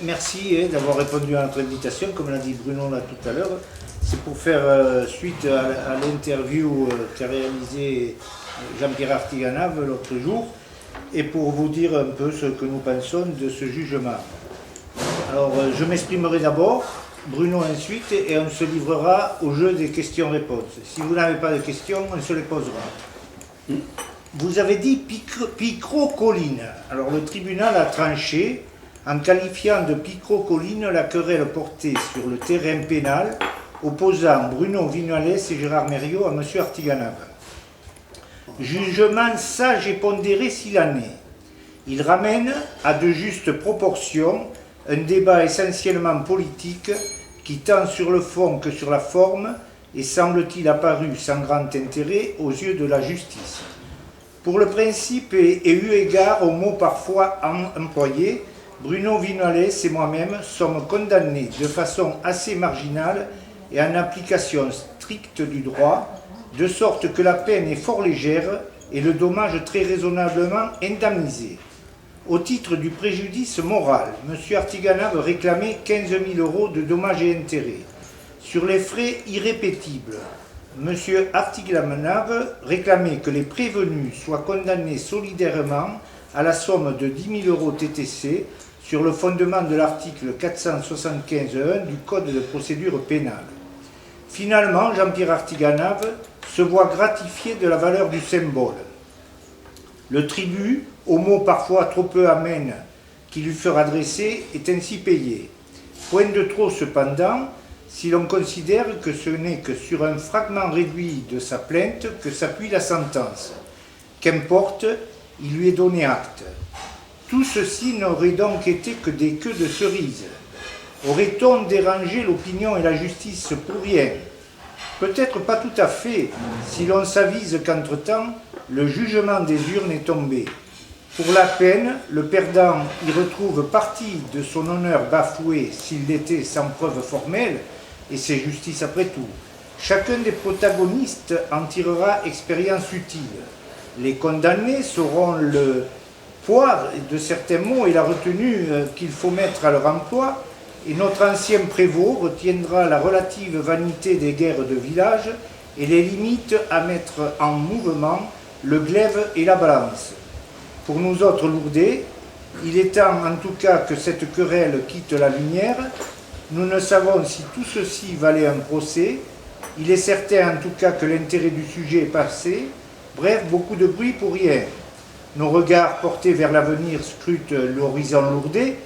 Merci d'avoir répondu à notre invitation, comme l'a dit Bruno là tout à l'heure. C'est pour faire suite à l'interview qu'a réalisé Jean-Pierre Artiganave l'autre jour et pour vous dire un peu ce que nous pensons de ce jugement. Alors je m'exprimerai d'abord, Bruno ensuite, et on se livrera au jeu des questions-réponses. Si vous n'avez pas de questions, on se les posera. Vous avez dit picrocolline. Alors le tribunal a tranché en qualifiant de picrocolline la querelle portée sur le terrain pénal opposant Bruno Vignales et Gérard Mériot à M. Artiganave. Jugement sage et pondéré s'il en est. Il ramène à de justes proportions un débat essentiellement politique qui tant sur le fond que sur la forme est semble-t-il apparu sans grand intérêt aux yeux de la justice. Pour le principe et eu égard aux mots parfois employés, Bruno Vignales et moi-même sommes condamnés de façon assez marginale et en application stricte du droit, de sorte que la peine est fort légère et le dommage très raisonnablement indemnisé. Au titre du préjudice moral, M. Artiganave réclamait 15 000 € de dommages et intérêts. Sur les frais irrépétibles, M. Artiganave réclamait que les prévenus soient condamnés solidairement à la somme de 10 000 € TTC sur le fondement de l'article 475.1 du Code de procédure pénale. Finalement, Jean-Pierre Artiganave se voit gratifié de la valeur du symbole. Le tribut, aux mots parfois trop peu amènes qui lui fera adresser, est ainsi payé. Point de trop cependant, si l'on considère que ce n'est que sur un fragment réduit de sa plainte que s'appuie la sentence. Qu'importe, il lui est donné acte. Tout ceci n'aurait donc été que des queues de cerises. Aurait-on dérangé l'opinion et la justice pour rien? Peut-être pas tout à fait, si l'on s'avise qu'entre-temps, le jugement des urnes est tombé. Pour la peine, le perdant y retrouve partie de son honneur bafoué s'il l'était sans preuve formelle, et c'est justice après tout. Chacun des protagonistes en tirera expérience utile. Les condamnés sauront le poids de certains mots et la retenue qu'il faut mettre à leur emploi, et notre ancien prévôt retiendra la relative vanité des guerres de village et les limites à mettre en mouvement le glaive et la balance. Pour nous autres lourdés, il est temps en tout cas que cette querelle quitte la lumière. Nous ne savons si tout ceci valait un procès. Il est certain en tout cas que l'intérêt du sujet est passé. Bref, beaucoup de bruit pour rien. Nos regards portés vers l'avenir scrutent l'horizon lourdais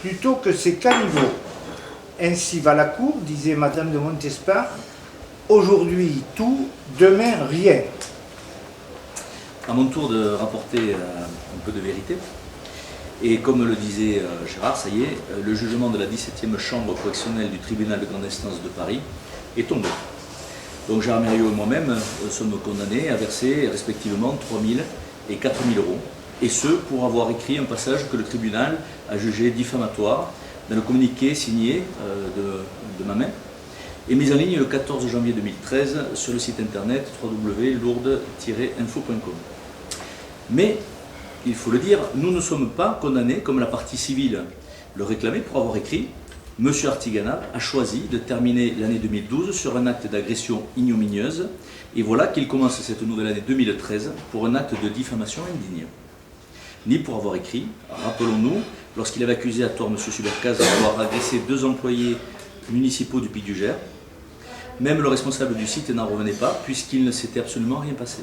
plutôt que ses caniveaux. Ainsi va la cour, disait Madame de Montespan. Aujourd'hui tout, demain rien. À mon tour de rapporter un peu de vérité. Et comme le disait Gérard, ça y est, le jugement de la 17e chambre correctionnelle du tribunal de grande instance de Paris est tombé. Donc Gérard Mériot et moi-même sommes condamnés à verser respectivement 3 000 et 4 000 €, et ce pour avoir écrit un passage que le tribunal a jugé diffamatoire dans le communiqué signé de ma main et mis en ligne le 14 janvier 2013 sur le site internet www.lourdes-info.com. Mais, il faut le dire, nous ne sommes pas condamnés comme la partie civile le réclamait pour avoir écrit « M. Artiganave a choisi de terminer l'année 2012 sur un acte d'agression ignominieuse et voilà qu'il commence cette nouvelle année 2013 pour un acte de diffamation indigne. » Ni pour avoir écrit, rappelons-nous, lorsqu'il avait accusé à tort M. Subercaz d'avoir agressé 2 employés municipaux du Pic du Gers, même le responsable du site n'en revenait pas puisqu'il ne s'était absolument rien passé.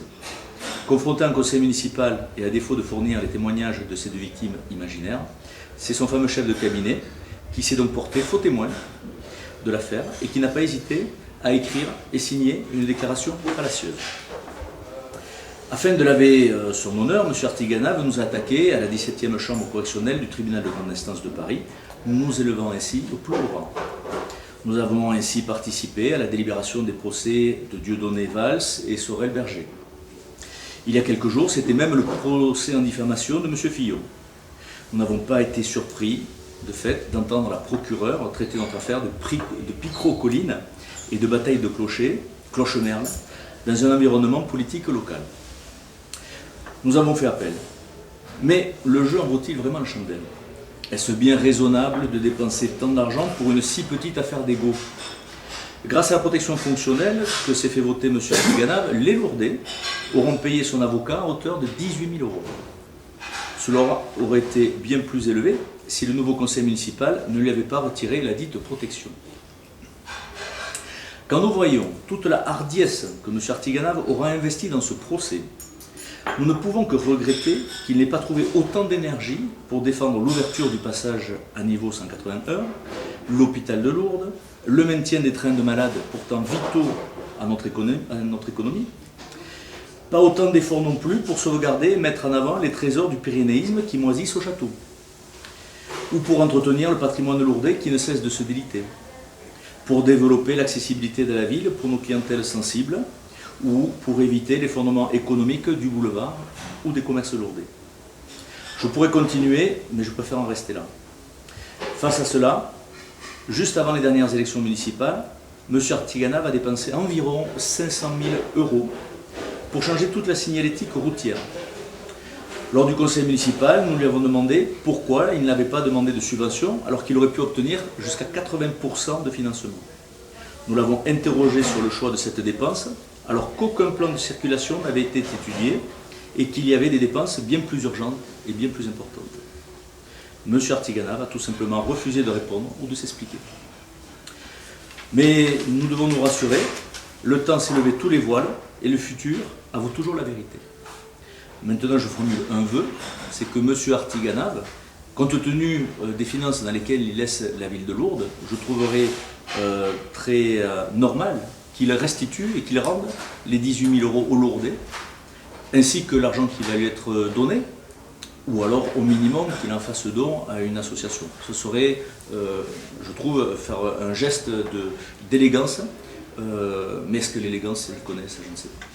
Confronté à un conseil municipal et à défaut de fournir les témoignages de ces 2 victimes imaginaires, c'est son fameux chef de cabinet qui s'est donc porté faux témoin de l'affaire et qui n'a pas hésité à écrire et signer une déclaration fallacieuse. Afin de laver son honneur, M. Artiganave nous a attaqué à la 17e chambre correctionnelle du tribunal de grande instance de Paris, nous élevant ainsi au plus haut rang. Nous avons ainsi participé à la délibération des procès de Dieudonné Valls et Sorel Berger. Il y a quelques jours, c'était même le procès en diffamation de M. Fillon. Nous n'avons pas été surpris, de fait, d'entendre la procureure traiter notre affaire de picrocolline et de bataille de cloche-merle, dans un environnement politique local. Nous avons fait appel. Mais le jeu en vaut-il vraiment la chandelle? Est-ce bien raisonnable de dépenser tant d'argent pour une si petite affaire d'ego? Grâce à la protection fonctionnelle que s'est fait voter M. Artiganave, les Lourdais auront payé son avocat à hauteur de 18 000 euros. Cela aurait été bien plus élevé si le nouveau conseil municipal ne lui avait pas retiré la dite protection. Quand nous voyons toute la hardiesse que M. Artiganave aura investie dans ce procès, nous ne pouvons que regretter qu'il n'ait pas trouvé autant d'énergie pour défendre l'ouverture du passage à niveau 181, l'hôpital de Lourdes, le maintien des trains de malades pourtant vitaux à notre économie. Pas autant d'efforts non plus pour sauvegarder et mettre en avant les trésors du pyrénéisme qui moisissent au château, ou pour entretenir le patrimoine lourdais qui ne cesse de se déliter, pour développer l'accessibilité de la ville pour nos clientèles sensibles, ou pour éviter les fondements économiques du boulevard ou des commerces lourdais. Je pourrais continuer, mais je préfère en rester là. Face à cela, juste avant les dernières élections municipales, M. Artiganave a dépensé environ 500 000 euros pour changer toute la signalétique routière. Lors du conseil municipal, nous lui avons demandé pourquoi il n'avait pas demandé de subvention alors qu'il aurait pu obtenir jusqu'à 80% de financement. Nous l'avons interrogé sur le choix de cette dépense alors qu'aucun plan de circulation n'avait été étudié et qu'il y avait des dépenses bien plus urgentes et bien plus importantes. M. Artiganave a tout simplement refusé de répondre ou de s'expliquer. Mais nous devons nous rassurer, le temps s'est levé tous les voiles et le futur avoue toujours la vérité. Maintenant, je formule un vœu, c'est que M. Artiganave, compte tenu des finances dans lesquelles il laisse la ville de Lourdes, je trouverais très normal qu'il restitue et qu'il rende les 18 000 euros aux Lourdais, ainsi que l'argent qui va lui être donné, ou alors au minimum qu'il en fasse don à une association. Ce serait, je trouve, faire un geste d'élégance, mais est-ce que l'élégance, ils connaissent, je ne sais pas.